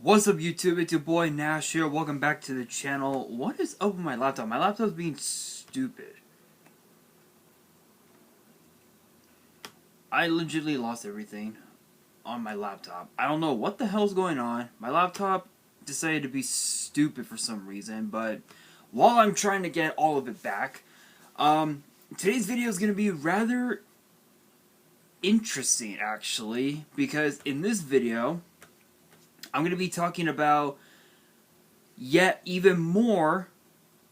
What's up YouTube, it's your boy Nash here, welcome back to the channel. What is up with my laptop? My laptop's being stupid. I legitimately lost everything on my laptop. I don't know what the hell's going on. My laptop decided to be stupid for some reason, but while I'm trying to get all of it back, today's video is going to be rather interesting actually, because in this video I'm going to be talking about yet even more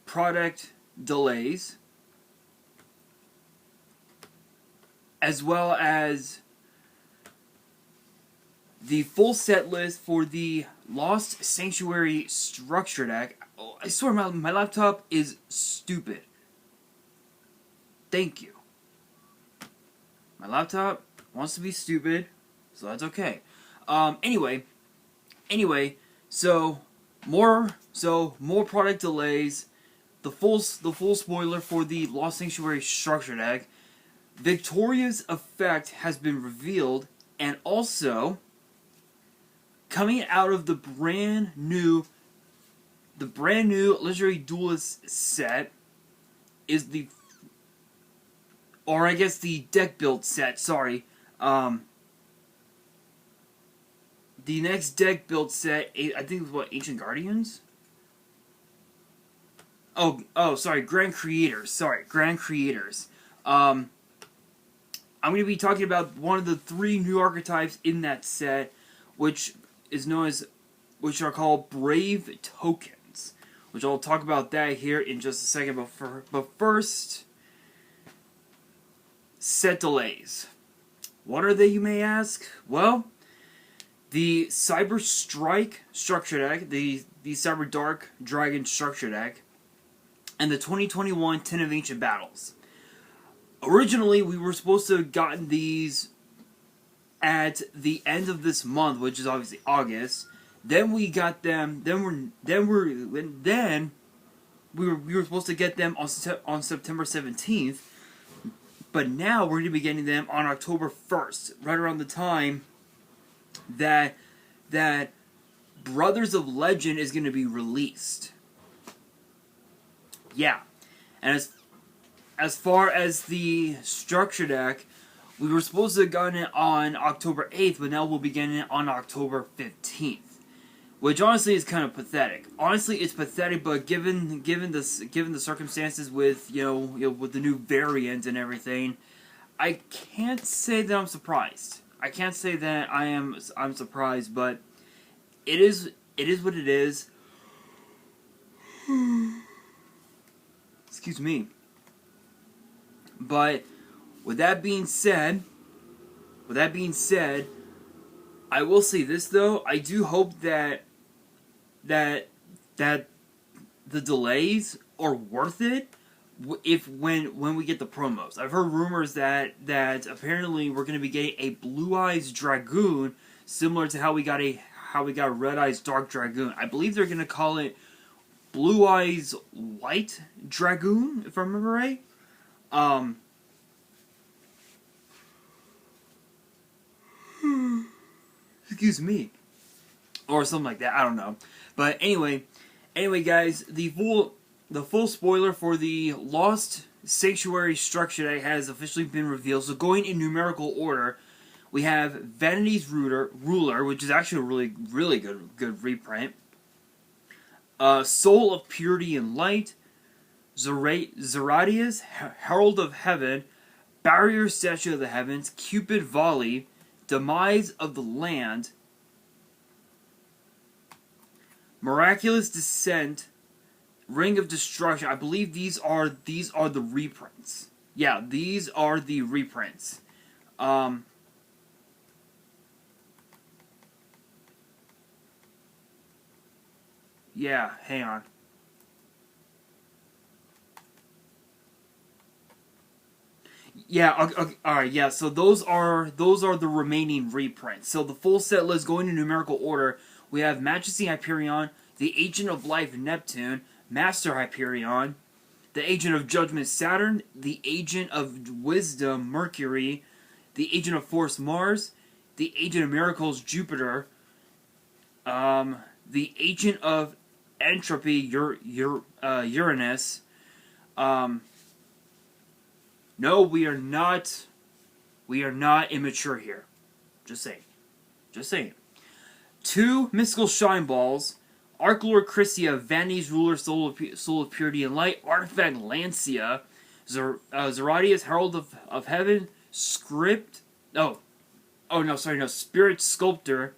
product delays, as well as the full set list for the Lost Sanctuary structure deck. Oh, I swear my laptop is stupid. Thank you. My laptop wants to be stupid, so that's okay. Anyway, so more product delays, the full spoiler for the Lost Sanctuary structure deck. Victoria's effect has been revealed, and also coming out of the brand new Legendary Duelist set is the deck build set. Sorry, the next deck build set, I think, is what, Ancient Guardians? Sorry, Grand Creators. Sorry, Grand Creators. I'm going to be talking about one of the 3 new archetypes in that set, which are called Brave Tokens, which I'll talk about that here in just a second. But first, set delays. What are they, you may ask? Well, the Cyber Strike structure deck, the Cyber Dark Dragon structure deck, and the 2021 Ten of Ancient Battles. Originally, we were supposed to have gotten these at the end of this month, which is obviously August. Then we got them. Then we were supposed to get them on September 17th. But now we're going to be getting them on October 1st, right around the time that Brothers of Legend is going to be released. Yeah, and as far as the structure deck, we were supposed to have gotten it on October 8th, but now we'll be getting it on October 15th, which honestly is kind of pathetic. Honestly, it's pathetic, but given the circumstances with with the new variant and everything, I can't say that I'm surprised. I can't say that I'm surprised, but it is what it is. Excuse me. But with that being said, I will say this though. I do hope that the delays are worth it when we get the promos. I've heard rumors that apparently we're going to be getting a Blue Eyes Dragoon, similar to how we got Red Eyes Dark Dragoon. I believe they're going to call it Blue Eyes White Dragoon, if I remember right. Excuse me, or something like that. I don't know, but anyway, guys, the full spoiler for the Lost Sanctuary structure deck has officially been revealed. So going in numerical order, we have Vanity's Ruler, which is actually a really good reprint. Soul of Purity and Light, Zeradia's Herald of Heaven, Barrier Statue of the Heavens, Cupid Volley, Demise of the Land, Miraculous Descent, Ring of Destruction. I believe these are the reprints. Yeah, these are the reprints. Yeah, hang on. Yeah, okay, alright, yeah, so those are the remaining reprints. So the full set list, going in numerical order, we have Majesty Hyperion, the Agent of Life Neptune, Master Hyperion, the Agent of Judgment Saturn, the Agent of Wisdom Mercury, the Agent of Force Mars, the Agent of Miracles Jupiter, The Agent of Entropy, Uranus. No, we are not. We are not immature here. Just saying. Just saying. 2 Mystical Shine Balls. Archlord Christia, Vanity's Ruler, Soul of Purity and Light. Artifact Lancia. Zeratius, Herald of Heaven. Script. Oh, no, sorry, no. Spirit Sculptor.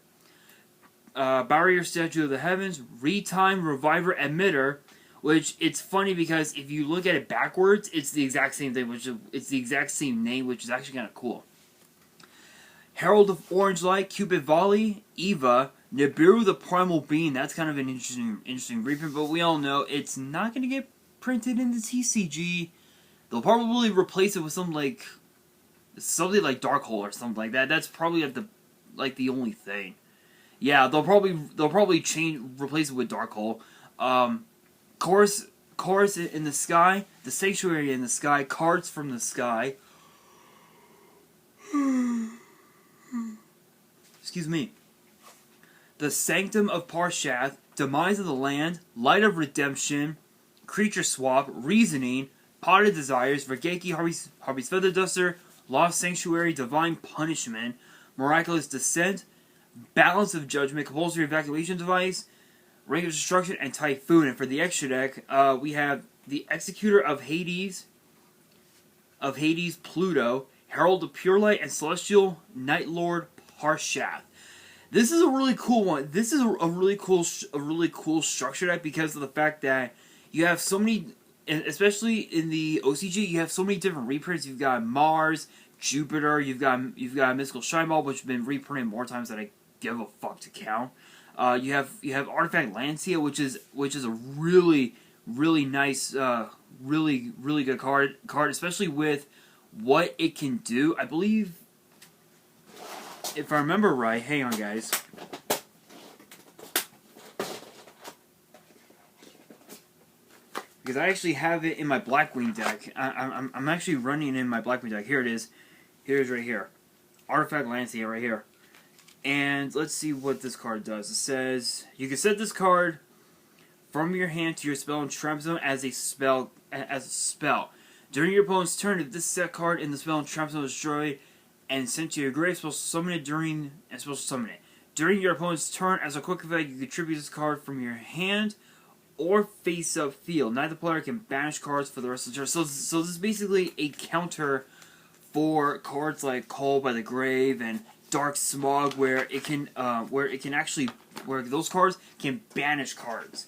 Barrier Statue of the Heavens. Retime Reviver Emitter. Which, it's funny because if you look at it backwards, it's the exact same thing, it's the exact same name, which is actually kind of cool. Herald of Orange Light, Cupid Volley, Eva, Nibiru the Primal Being. That's kind of an interesting reprint, but we all know it's not going to get printed in the TCG. They'll probably replace it with something like Dark Hole or something like that. That's probably the only thing. Yeah, they'll probably replace it with Dark Hole. Chorus in the Sky, the Sanctuary in the Sky, Cards from the Sky. Excuse me. The Sanctum of Parshath, Demise of the Land, Light of Redemption, Creature Swap, Reasoning, Potted Desires, Vergeki, Harvey's Feather Duster, Lost Sanctuary, Divine Punishment, Miraculous Descent, Balance of Judgment, Compulsory Evacuation Device, Ring of Destruction, and Typhoon. And for the extra deck, we have the Executor of Hades, Pluto, Herald of Pure Light, and Celestial Night Lord Parshath. This is a really cool one. This is a really cool structure deck because of the fact that you have so many, especially in the OCG, you have so many different reprints. You've got Mars, Jupiter. You've got Mystical Shine Ball, which has been reprinted more times than I give a fuck to count. You have Artifact Lancia, which is a really nice, really good card, especially with what it can do. I believe, if I remember right, hang on guys. Because I actually have it in my Blackwing deck. I'm actually running in my Blackwing deck. Here it is. Here's right here. Artifact Lancia right here. And let's see what this card does. It says, you can set this card from your hand to your spell and trap zone as a spell. During your opponent's turn, if this set card in the spell and trap zone is destroyed and sent to your grave, supposed to summon it during your opponent's turn. As a quick effect, you contribute this card from your hand or face-up field. Neither player can banish cards for the rest of the turn. So this is basically a counter for cards like Call by the Grave and Dark Smog, where those cards can banish cards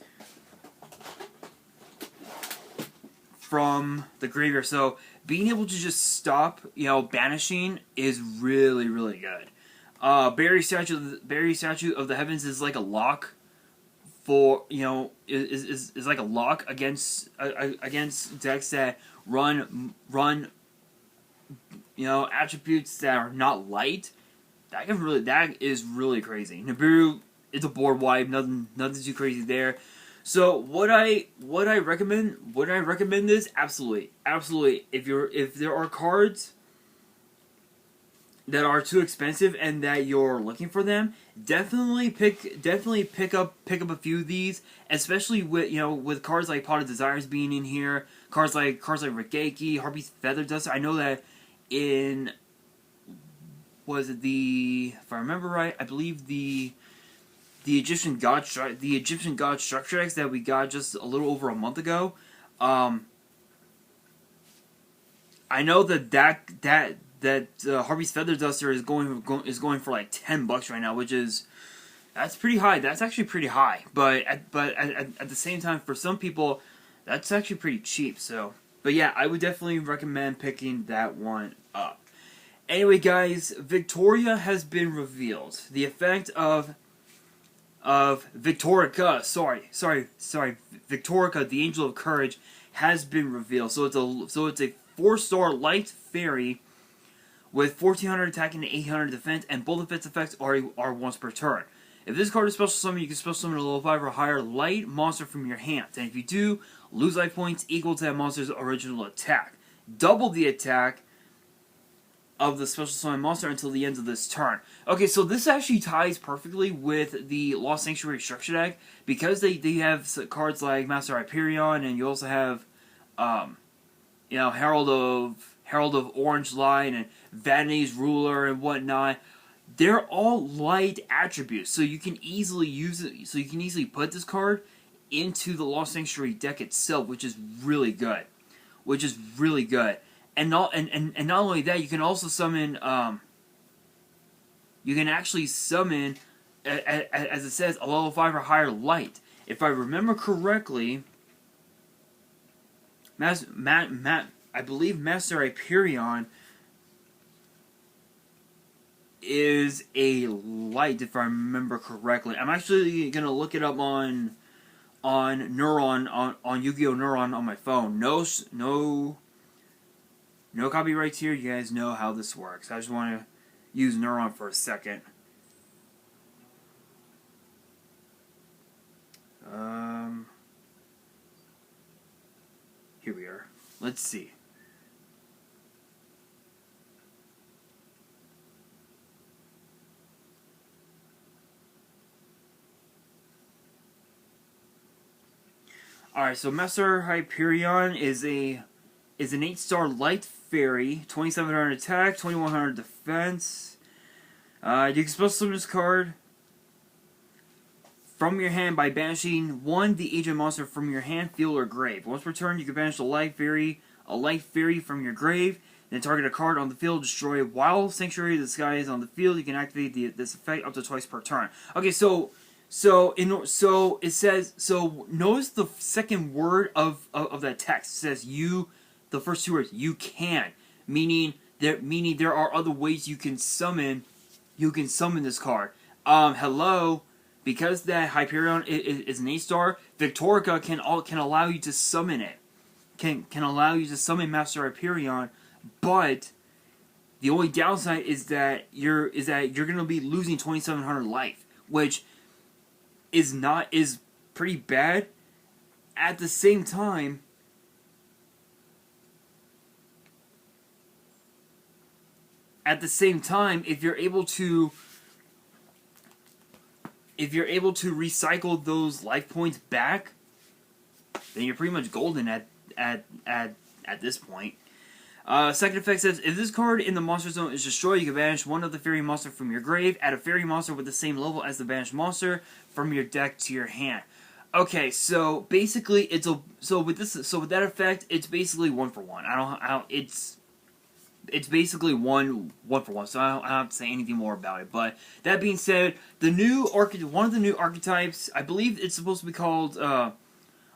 from the graveyard. So being able to just stop, banishing is really good. Barrier Statue of the Heavens is like a lock for is like a lock against decks that run attributes that are not light. That is really crazy. Nibiru, it's a board wipe, nothing too crazy there. So would I recommend this? Absolutely. If there are cards that are too expensive and that you're looking for them, definitely pick up a few of these, especially with cards like Pot of Desires being in here, cards like Regeki, Harpy's Feather Duster. I know that in if I remember right, I believe the Egyptian God structure decks that we got just a little over a month ago. I know that Harvey's Feather Duster is going for like $10 right now, that's pretty high. That's actually pretty high. But at the same time, for some people, that's actually pretty cheap. So, but yeah, I would definitely recommend picking that one up. Anyway, guys, Victoria has been revealed. The effect of Victorica, Victorica, the Angel of Courage, has been revealed. So it's a 4-star light fairy with 1400 attack and 800 defense, and both of its effects are once per turn. If this card is special summon, you can special summon a level 5 or higher light monster from your hand. And if you do, lose life points equal to that monster's original attack. Double the attack of the special summon monster until the end of this turn. Okay, so this actually ties perfectly with the Lost Sanctuary structure deck, because they have cards like Master Hyperion, and you also have, you know, Herald of Orange Light and Vanity's Ruler and whatnot. They're all light attributes, so you can easily use it. So you can easily put this card into the Lost Sanctuary deck itself, which is really good. And not only that, you can also summon. You can actually summon, as it says, a level 5 or higher light. If I remember correctly, I believe Master Hyperion is a light, if I remember correctly. I'm actually gonna look it up on Neuron on Yu-Gi-Oh! Neuron on my phone. No copyrights here. You guys know how this works. I just want to use Neuron for a second. Here we are. Let's see. Alright, so Master Hyperion is an 8-star light fairy, 2700 attack, 2100 defense. You can special summon this card from your hand by banishing the agent monster from your hand, field, or grave. Once per turn, you can banish a light fairy from your grave, then target a card on the field, destroy it. While Sanctuary of the Sky is on the field, you can activate this effect up to twice per turn. Okay, so it says, so notice the second word of that text. It says you, the first two words, you can, meaning there are other ways you can summon this card. Hello, because that Hyperion is an 8-star, Victorica can allow you to summon it. Can allow you to summon Master Hyperion, but the only downside is that you're gonna be losing 2700 life, which is pretty bad. At the same time, if you're able to recycle those life points back, then you're pretty much golden at this point. Second effect says, if this card in the monster zone is destroyed, you can banish one of the fairy monster from your grave, add a fairy monster with the same level as the banished monster from your deck to your hand. Okay, so basically with that effect, it's basically 1-for-1. It's basically one for one, so I don't have to say anything more about it. But that being said, one of the new archetypes, I believe it's supposed to be called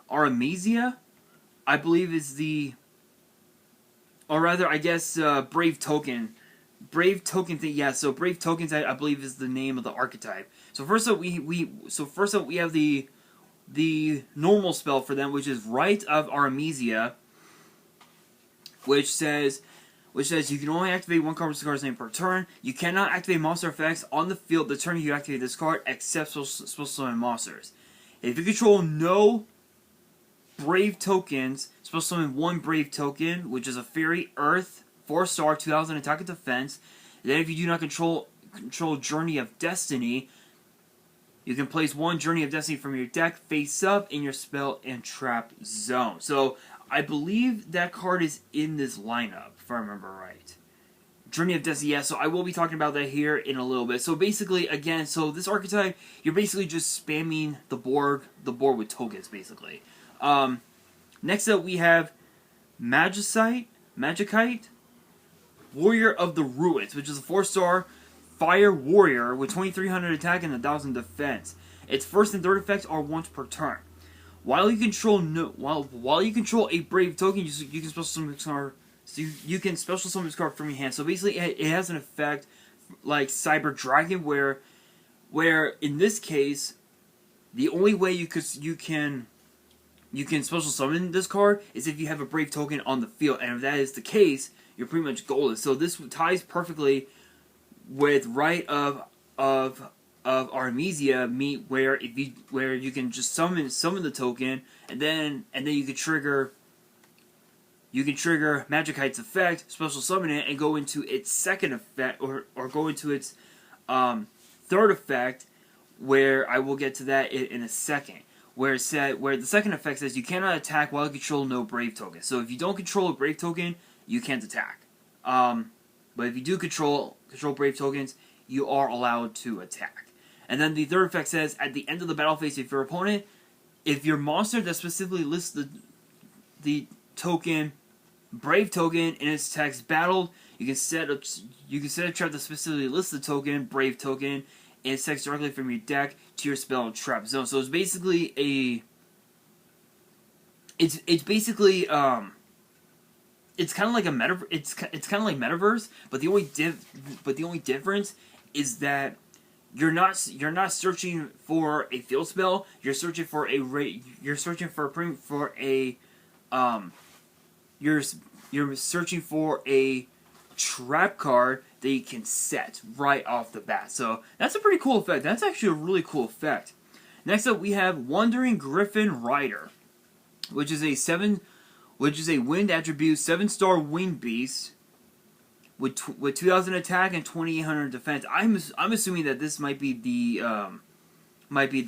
Artemisia, I believe is the, or rather, I guess Brave Token. Brave Token thing, yeah. So Brave Tokens, I believe, is the name of the archetype. So first up, we have the normal spell for them, which is Rite of Artemisia, which says you can only activate one card with the card's name per turn. You cannot activate monster effects on the field the turn you activate this card, except special summon monsters. If you control no Brave tokens, special summon one Brave token, which is a Fairy Earth, 4-star, 2000 attack and defense. Then if you do not control Journey of Destiny, you can place one Journey of Destiny from your deck face up in your spell and trap zone. So I believe that card is in this lineup, if I remember right. Journey of Destiny, yeah, so I will be talking about that here in a little bit. So basically, again, so this archetype, you're basically just spamming the board with tokens, basically. Next up, we have Magicite, Warrior of the Ruins, which is a 4-star Fire Warrior with 2300 attack and 1000 defense. Its first and third effects are once per turn. While you control a Brave token, you can special summon this card. So you can special summon this card from your hand. So basically, it has an effect like Cyber Dragon, where in this case, the only way you can special summon this card is if you have a Brave token on the field, and if that is the case, you're pretty much golden. So this ties perfectly with Rite of Artemisia, where you can just summon the token, and then you can trigger you can trigger Magic Height's effect, special summon it, and go into its second effect, or go into its third effect, where I will get to that in a second. Where the second effect says you cannot attack while you control no Brave token. So if you don't control a Brave token, you can't attack. But if you do control Brave tokens, you are allowed to attack. And then the third effect says, at the end of the battle phase, if your opponent, if your monster that specifically lists the token Brave token in its text battled, you can set a trap that specifically lists the token Brave token in its text directly from your deck to your spell and trap zone. So it's basically it's basically it's kind of like a it's kind of like Metaverse, but the only difference is that you're not searching for a field spell. You're searching for you're searching for a trap card that you can set right off the bat. So that's a pretty cool effect. That's actually a really cool effect. Next up, we have Wandering Griffin Rider, which is a wind attribute, 7-star winged beast with 2,000 attack and 2,800 defense. I'm assuming that this might be the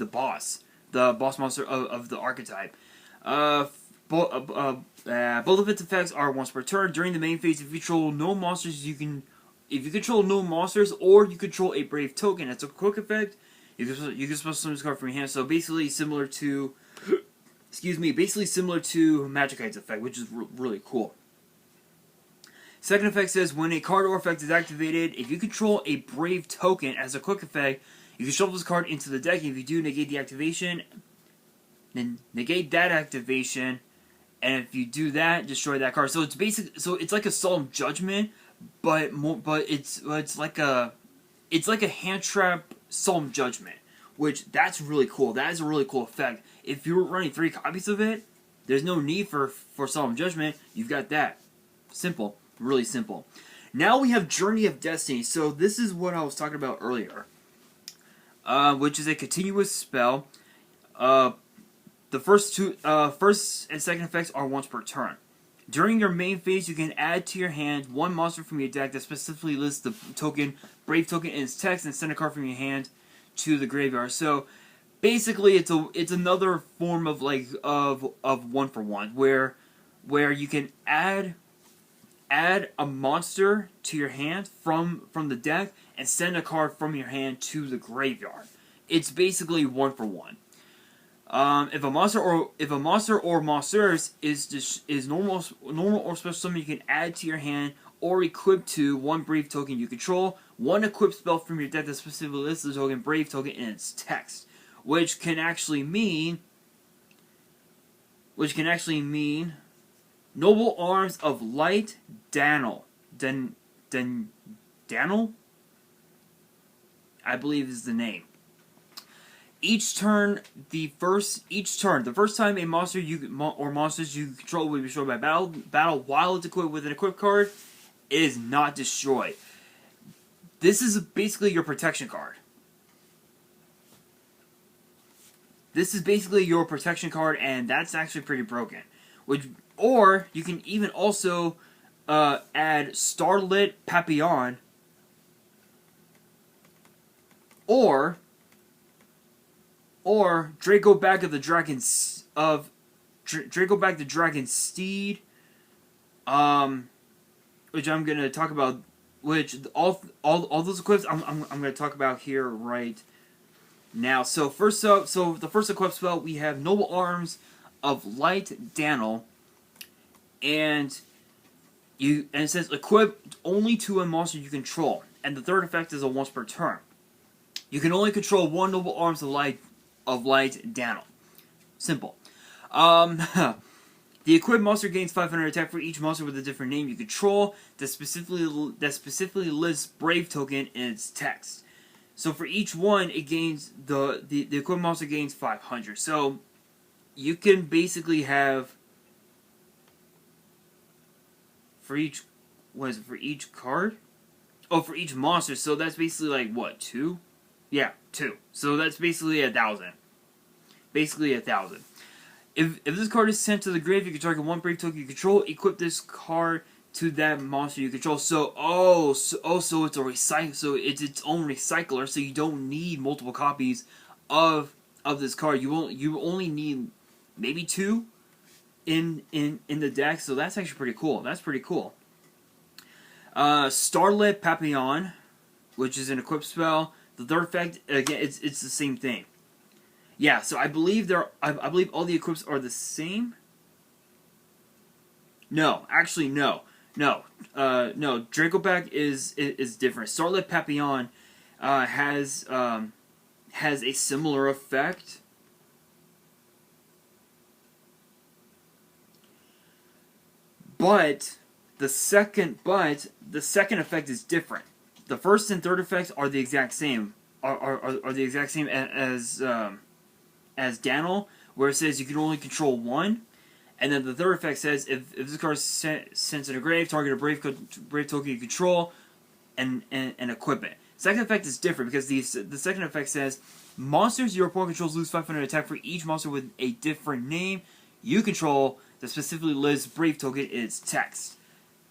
boss monster of the archetype. Both of its effects are once per turn. During the main phase, if you control no monsters, if you control no monsters or you control a Brave token, that's a quick effect. You can special summon this card from your hand. So basically similar to, basically similar to Magic Height's effect, which is really cool. Second effect says, when a card or effect is activated, if you control a Brave token as a quick effect, you can shuffle this card into the deck. If you do, negate the activation, then negate that activation, and if you do that, destroy that card. So it's like a Solemn Judgment, but it's like a hand trap Solemn Judgment, which that's really cool. That is a really cool effect. If you're running 3 copies of it, there's no need for Solemn Judgment. You've got that. Simple. Really simple. Now we have Journey of Destiny. So this is what I was talking about earlier, which is a continuous spell. The first and second effects are once per turn. During your main phase, you can add to your hand one monster from your deck that specifically lists the token Brave token in its text, and send a card from your hand to the graveyard. So basically, it's another form of of 1-for-1, where you can add a monster to your hand from the deck and send a card from your hand to the graveyard. It's basically 1-for-1. If a monster or monsters is normal or special summon, you can add to your hand or equip to one Brave token you control, one equipped spell from your deck that specifically lists the token Brave token in its text, which can actually mean Noble Arms of Light Danel. Danel? I believe is the name. Each turn, the first time a monster or monsters you control will be destroyed by battle while it's equipped with an equipped card, it is not destroyed. This is basically your protection card. This is basically your protection card, and that's actually pretty broken. Or you can even also add Starlit Papillon, or Draco Back of the Dragon Steed, which I'm gonna talk about. Which all those equips I'm gonna talk about here right now. So first up, the first equip spell, we have Noble Arms of Light Danel, and it says equip only to a monster you control, and the third effect is a once per turn. You can only control one Noble Arms of Light Danel. Simple. The equipped monster gains 500 attack for each monster with a different name you control that specifically lists Brave token in its text. So for each one, it gains the equipped monster gains 500. So you can basically have for each card? Oh, for each monster. So that's basically like what, 2? Yeah, 2. So that's basically 1,000. Basically 1,000. If this card is sent to the grave, you can target one Brave token you control. Equip this card to that monster you control. So so it's a recycle. So it's its own recycler. So you don't need multiple copies of this card. You only need maybe 2 in the deck. So that's actually pretty cool. That's pretty cool. Starlit Papillon, which is an equip spell. The third effect, again, it's the same thing. Yeah, so I believe I believe all the equips are the same. No, actually no. No. Dracoback is different. Starlit Papillon has a similar effect. But the second effect is different. The first and third effects are the exact same. Are the exact same as Daniel, where it says you can only control 1, and then the third effect says if this card is sent to the grave, target a brave token you control, and equip it. Second effect is different because the second effect says monsters your opponent controls lose 500 attack for each monster with a different name you control that specifically lists brave token in its text.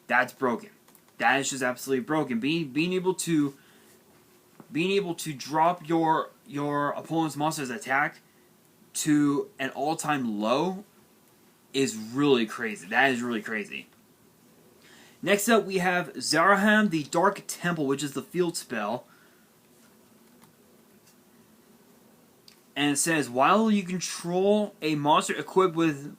That's broken. That is just absolutely broken. Being able to drop your opponent's monster's attack to an all-time low is really crazy. That is really crazy. Next up, we have Zaraham, the Dark Temple, which is the field spell. And it says, while you control a monster equipped with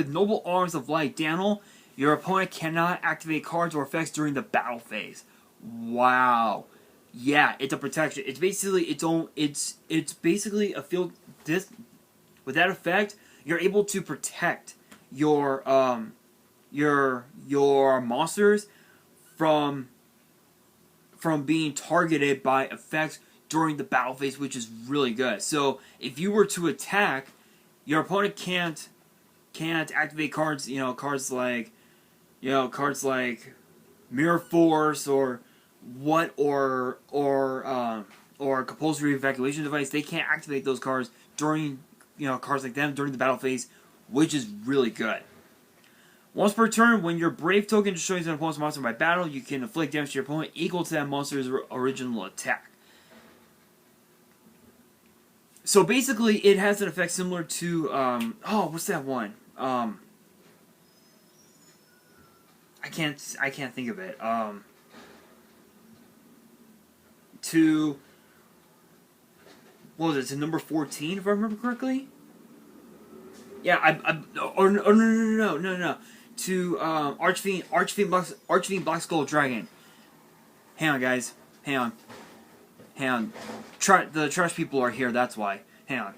Noble Arms of Light, Daniel, your opponent cannot activate cards or effects during the battle phase. Wow. Yeah, it's a protection. It's basically it's basically a field. With that effect, you're able to protect your monsters from being targeted by effects during the battle phase, which is really good. So if you were to attack, your opponent can't activate cards. Cards like Mirror Force or compulsory evacuation device. They can't activate those cards during cards like them during the battle phase, which is really good. Once per turn, when your Brave token destroys an opponent's monster by battle, you can inflict damage to your opponent equal to that monster's original attack. So basically, it has an effect similar to what's that one? I can't think of it. What was it? To number 14, if I remember correctly. Yeah, no. To Archfiend Black Skull Dragon. Hang on, guys. Hang on. The trash people are here. That's why. Hang on.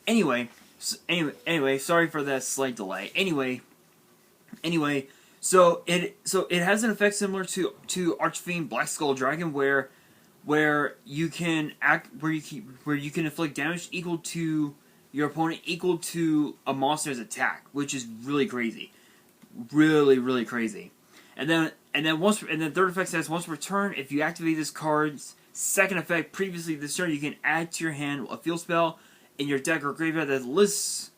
Anyway, sorry for that slight delay. Anyway, so it has an effect similar to Archfiend Black Skull Dragon, where you can inflict damage equal to your opponent equal to a monster's attack, which is really crazy, really crazy. And then third effect says once per turn, if you activate this card's second effect previously this turn, you can add to your hand a field spell in your deck or graveyard that lists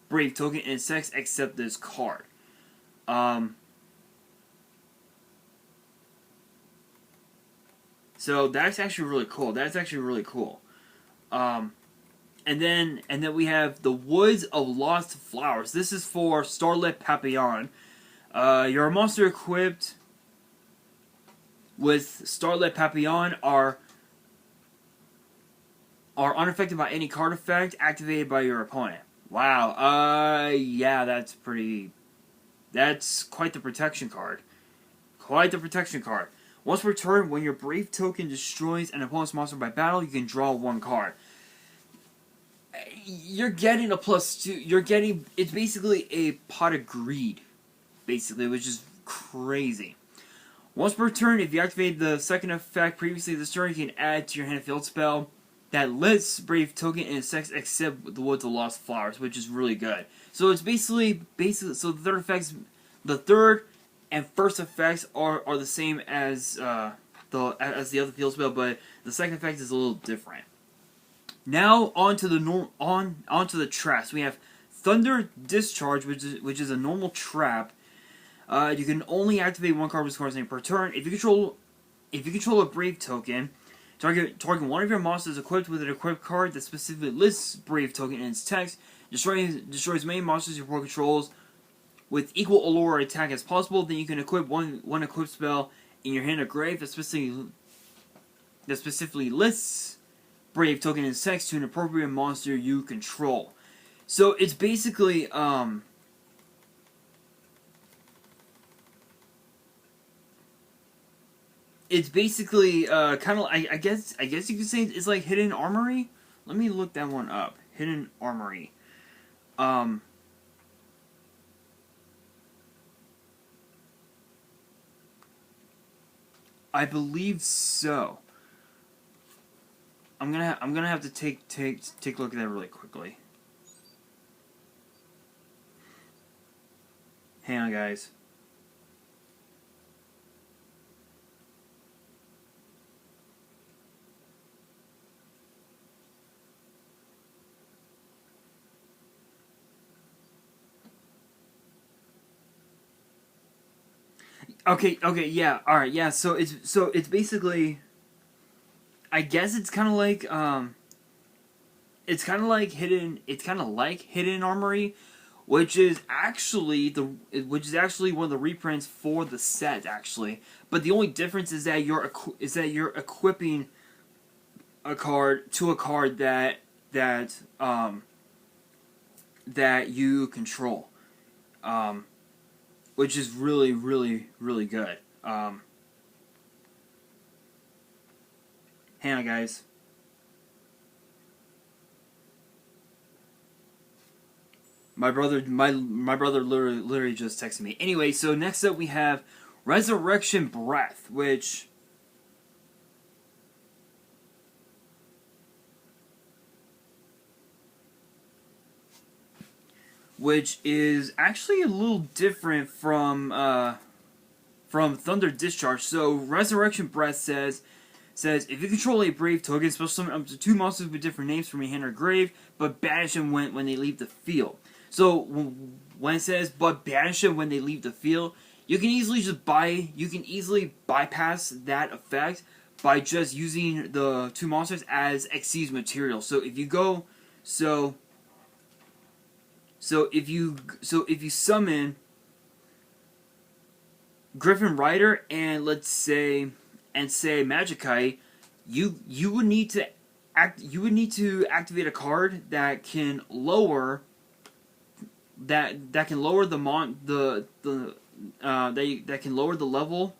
Brave token in its text except this card. So that's actually really cool. And then we have the Woods of Lost Flowers. This is for Starlit Papillon. Your monster equipped with Starlit Papillon are unaffected by any card effect activated by your opponent. Wow. Yeah, that's quite the protection card. Once per turn, when your Brave token destroys an opponent's monster by battle, you can draw 1 card. You're getting a +2. It's basically a Pot of Greed, basically, which is crazy. Once per turn, if you activate the second effect previously this turn, you can add to your hand a field spell that lists Brave token in its text except with the Lost Flowers, which is really good. So it's basically so the third and first effects are the same as the other field spell, but the second effect is a little different. Now onto the traps. We have Thunder Discharge, which is a normal trap. You can only activate one card with score's name per turn. If you control a Brave token, target one of your monsters equipped with an equipped card that specifically lists Brave token in its text. Destroys as many monsters your opponent controls with equal allure attack as possible. Then you can equip one equipped spell in your hand or grave that specifically lists Brave token in its text to an appropriate monster you control. So it's basically kind of I guess you could say it's like Hidden Armory. Let me look that one up. Hidden Armory. I believe so. I'm gonna have to take a look at that really quickly. Hang on, guys. Okay, yeah, alright, yeah, so it's basically, I guess it's kind of like Hidden Armory, which is actually one of the reprints for the set, actually. But the only difference is that you're equipping a card to a card that you control. Which is really, really, really good. Hang on, guys. My brother literally just texted me. Anyway, so next up we have Resurrection Breath, which is actually a little different from Thunder Discharge. So Resurrection Breath says if you control a Brave token, special summon up to 2 monsters with different names from your hand or grave, but banish them when they leave the field. So when it says but banish them when they leave the field, you can easily bypass that effect by just using the 2 monsters as Xyz material. So if you go if you summon Griffin Rider and say Magikite, you would need to activate a card that can lower the level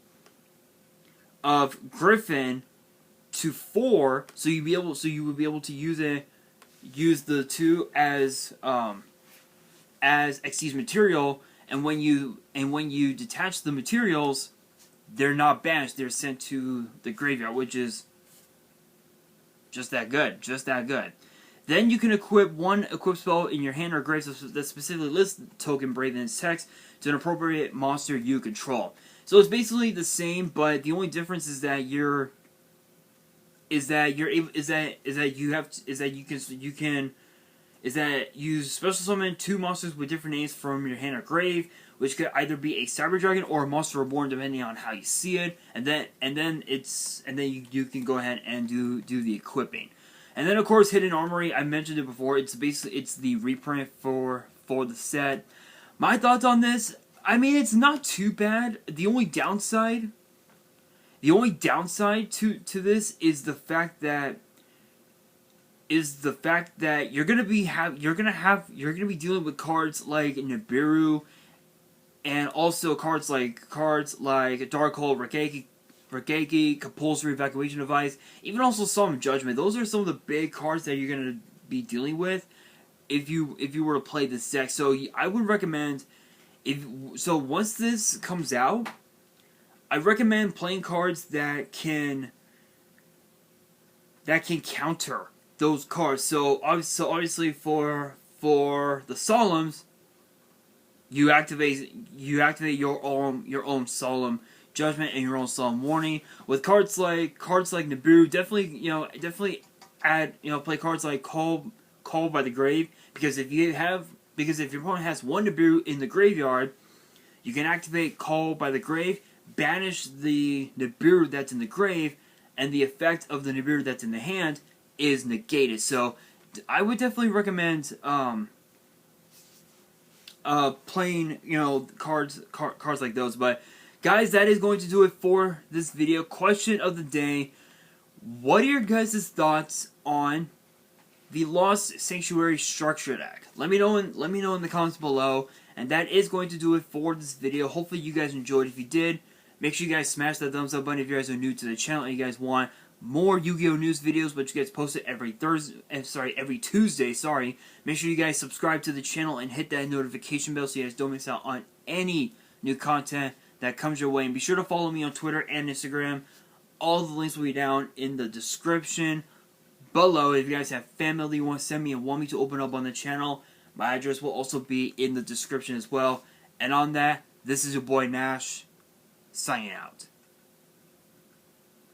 of Griffin to 4, so you would be able to use the 2 as Xyz material, and when you detach the materials, they're not banished, they're sent to the graveyard, which is just that good. Then you can equip one equipped spell in your hand or grave that specifically lists token Brave in its text to an appropriate monster you control. So it's basically the same, but the only difference is that you special summon 2 monsters with different names from your hand or grave, which could either be a Cyber Dragon or a Monster Reborn, depending on how you see it. And then you can go ahead and do the equipping. And then of course Hidden Armory, I mentioned it before. It's the reprint for the set. My thoughts on this, I mean, it's not too bad. The only downside to this is the fact that you're gonna be dealing with cards like Nibiru, and also cards like Darkhold, Regeki, Compulsory Evacuation Device, even also Solemn Judgment. Those are some of the big cards that you're gonna be dealing with if you were to play this deck. So I would recommend, once this comes out, I recommend playing cards that can counter those cards. So obviously for the solemns, you activate your own solemn judgment and your own solemn warning. With cards like Nibiru, definitely add, play cards like Call by the Grave, because if your opponent has one Nibiru in the graveyard, you can activate Call by the Grave, banish the Nibiru that's in the grave, and the effect of the Nibiru that's in the hand is negated. So I would definitely recommend playing, cards like those. But guys, that is going to do it for this video. Question of the day: what are your guys' thoughts on the Lost Sanctuary structure deck? Let me know in the comments below. And that is going to do it for this video. Hopefully you guys enjoyed. If you did, make sure you guys smash that thumbs up button if you guys are new to the channel and you guys want more Yu-Gi-Oh news videos, which gets posted every Tuesday. Make sure you guys subscribe to the channel and hit that notification bell so you guys don't miss out on any new content that comes your way. And be sure to follow me on Twitter and Instagram. All the links will be down in the description below. If you guys have family you want to send me and want me to open up on the channel, my address will also be in the description as well. And on that, this is your boy Nash, signing out.